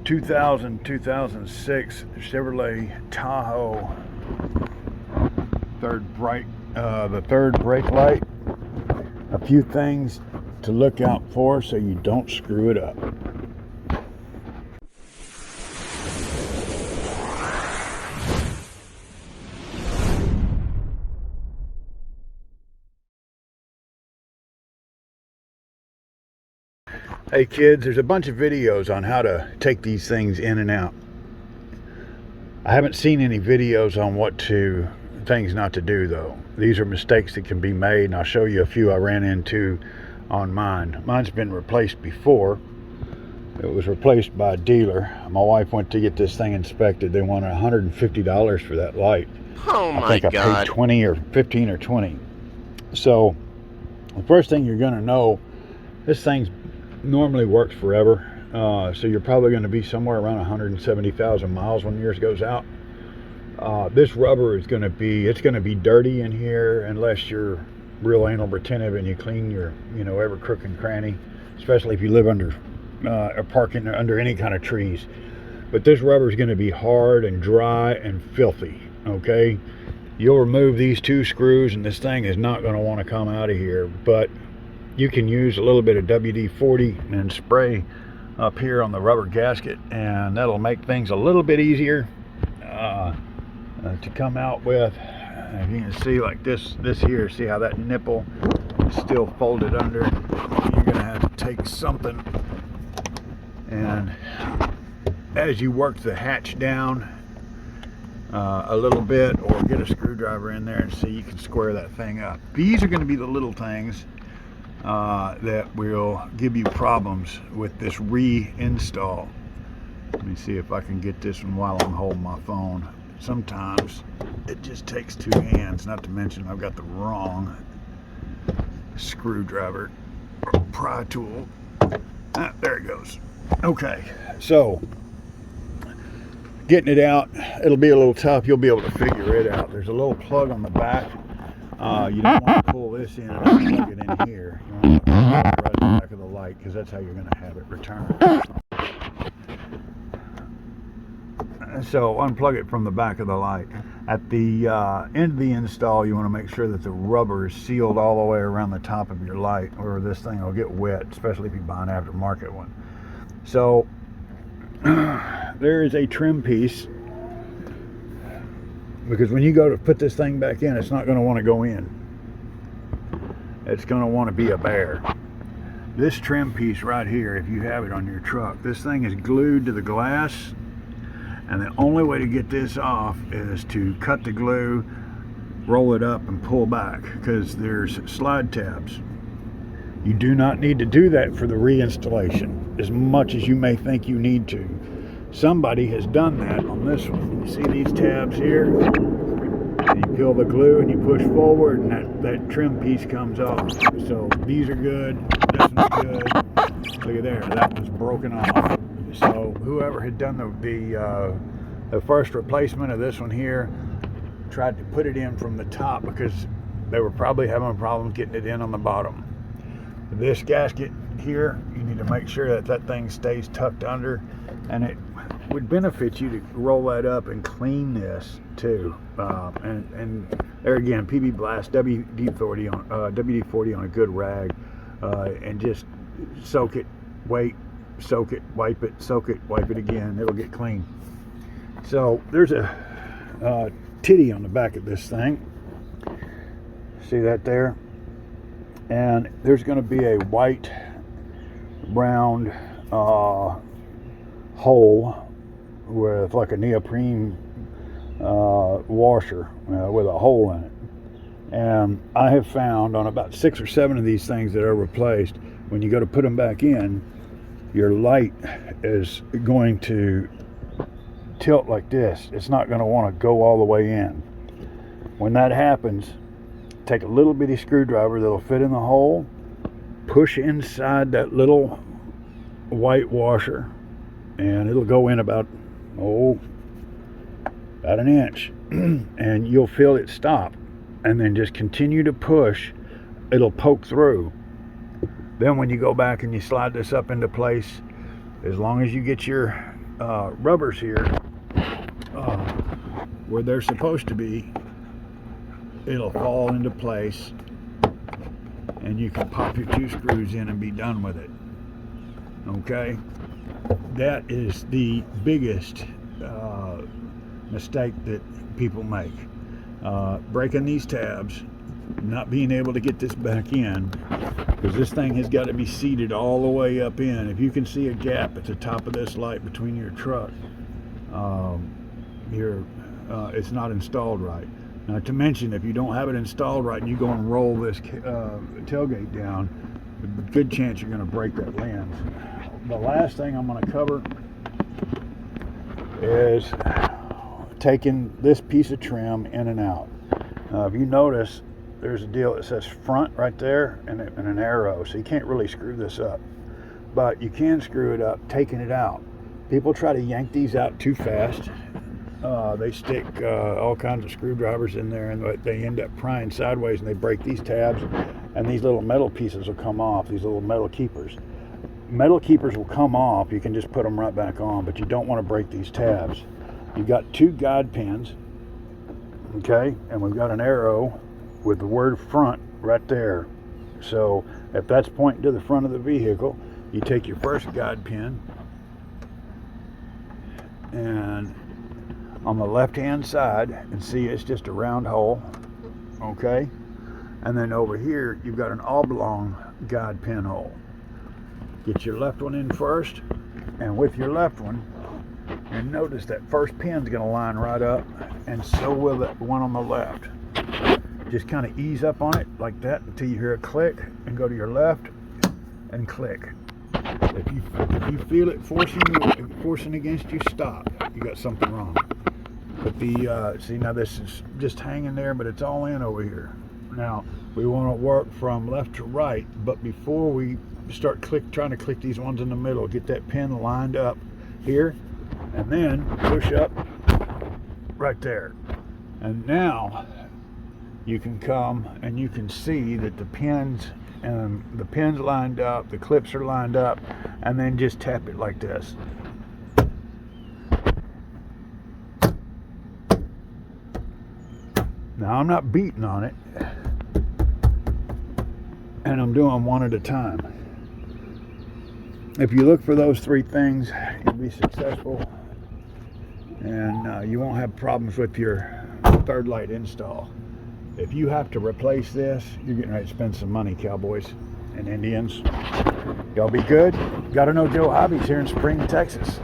2006 Chevrolet Tahoe the third brake light. A few things to look out for so you don't screw it up. Hey kids, there's a bunch of videos on how to take these things in and out. I haven't seen any videos on things not to do though. These are mistakes that can be made, and I'll show you a few I ran into on mine. Mine's been replaced before. It was replaced by a dealer. My wife went to get this thing inspected. They wanted $150 for that light. Oh my I think I paid 20 or 15 or 20. So the first thing you're going to know, this thing's normally works forever, so you're probably going to be somewhere around 170,000 miles when yours goes out. This rubber is going to be dirty in here unless you're real anal retentive and you clean your every crook and cranny, especially if you live under or parking under any kind of trees. But this rubber is going to be hard and dry and filthy. Okay, you'll remove these two screws and this thing is not going to want to come out of here, but you can use a little bit of WD-40 and spray up here on the rubber gasket, and that'll make things a little bit easier to come out with. If you can see, like this here, see how that nipple is still folded under? You're gonna have to take something, and as you work the hatch down a little bit, or get a screwdriver in there and see you can square that thing up. These are going to be the little things that will give you problems with this reinstall. Let me see if I can get this one while I'm holding my phone. Sometimes it just takes two hands, not to mention I've got the wrong screwdriver or pry tool. There it goes. Okay, so getting it out, it'll be a little tough. You'll be able to figure it out. There's a little plug on the back. You don't want to pull this in and plug it in here. You want to plug it right at the back of the light, because that's how you're going to have it return. So unplug it from the back of the light. At the end of the install, you want to make sure that the rubber is sealed all the way around the top of your light, or this thing will get wet, especially if you buy an aftermarket one. So there is a trim piece, because when you go to put this thing back in, it's not going to want to go in. It's going to want to be a bear. This trim piece right here, if you have it on your truck, this thing is glued to the glass, and the only way to get this off is to cut the glue, roll it up, and pull back, because there's slide tabs. You do not need to do that for the reinstallation as much as you may think you need to. Somebody has done that on this one. You see these tabs here? You peel the glue and you push forward, and that trim piece comes off. So these are good. This one's good. Look at there, that one's broken off. So whoever had done the first replacement of this one here tried to put it in from the top, because they were probably having problems getting it in on the bottom. This gasket here, you need to make sure that thing stays tucked under, and it would benefit you to roll that up and clean this too. And there again, PB Blast, WD-40 on a good rag, and just soak it, wait, soak it, wipe it, soak it, wipe it again. It'll get clean. So there's a titty on the back of this thing. See that there? And there's going to be a white round hole with like a neoprene washer with a hole in it. And I have found on about 6 or 7 of these things that are replaced, when you go to put them back in, your light is going to tilt like this. It's not going to want to go all the way in. When that happens, take a little bitty screwdriver that'll fit in the hole, push inside that little white washer, and it'll go in about an inch. And you'll feel it stop, and then just continue to push. It'll poke through. Then when you go back and you slide this up into place, as long as you get your rubbers here where they're supposed to be, it'll fall into place and you can pop your 2 screws in and be done with it. Okay, that is the biggest mistake that people make, breaking these tabs, not being able to get this back in, because this thing has got to be seated all the way up in. If you can see a gap at the top of this light between your truck, it's not installed right. Now, to mention, if you don't have it installed right and you go and roll this tailgate down, a good chance you're going to break that lens. The last thing I'm going to cover is taking this piece of trim in and out. If you notice, there's a deal that says front right there and an arrow, so you can't really screw this up, but you can screw it up taking it out. People try to yank these out too fast. They stick all kinds of screwdrivers in there, and they end up prying sideways, and they break these tabs, and these little metal pieces will come off, these little metal keepers. Metal keepers will come off. You can just put them right back on, but you don't want to break these tabs. You've got 2 guide pins, okay, and we've got an arrow with the word front right there. So if that's pointing to the front of the vehicle, you take your first guide pin, and on the left hand side, and see it's just a round hole, okay, and then over here you've got an oblong guide pin hole. Get your left one in first, and with your left one, and notice that first pin's going to line right up, and so will that one on the left. Just kind of ease up on it like that until you hear a click, and go to your left and click. If you feel it forcing against you, stop. You got something wrong. But see, now this is just hanging there, but it's all in over here. Now we want to work from left to right, but before we start trying to click these ones in the middle, get that pin lined up here, and then push up right there. And now you can come and you can see that the pins lined up, the clips are lined up, and then just tap it like this. Now I'm not beating on it, and I'm doing one at a time. If you look for those 3 things, you'll be successful, and you won't have problems with your third light install. If you have to replace this, you're getting ready to spend some money, cowboys and Indians. Y'all be good. Got to know Joe Hobbies here in Spring, Texas.